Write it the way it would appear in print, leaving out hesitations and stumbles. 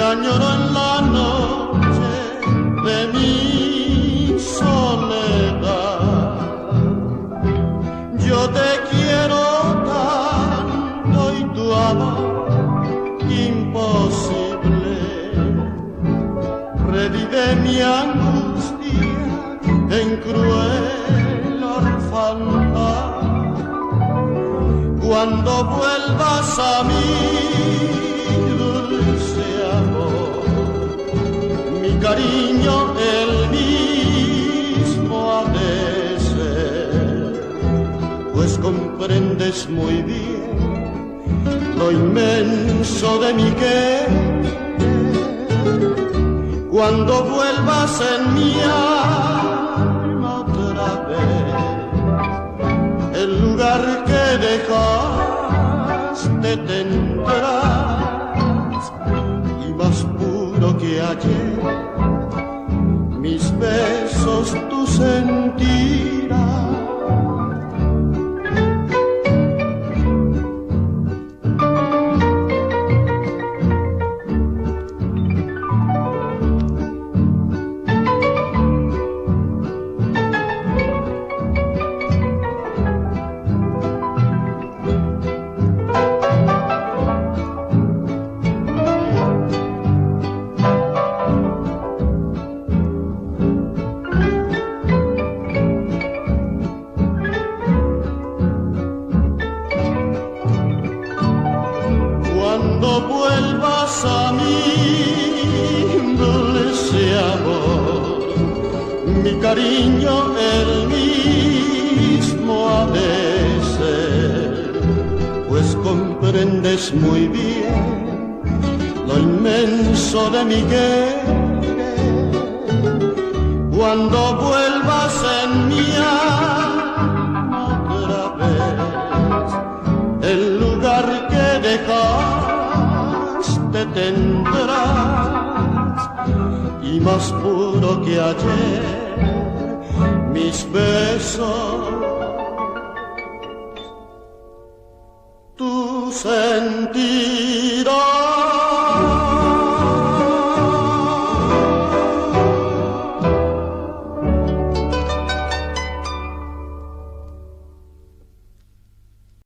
añoro en la noche de mi soledad. Yo te quiero tanto y tu amor imposible revive mi angustia en cruel orfandad. Cuando vuelvas a mí, dulce amor, mi cariño el mismo ha de ser, pues comprendes muy bien lo inmenso de mi querer. Cuando vuelvas en mi alma otra vez, el lugar que dejaste tendrás, y más puro que ayer, mis besos tú sentirás. Cariño el mismo ha de ser, pues comprendes muy bien lo inmenso de mi querer. Cuando vuelvas en mi alma otra vez, el lugar que dejaste tendrás, y más puro que ayer, mis besos tú sentirás.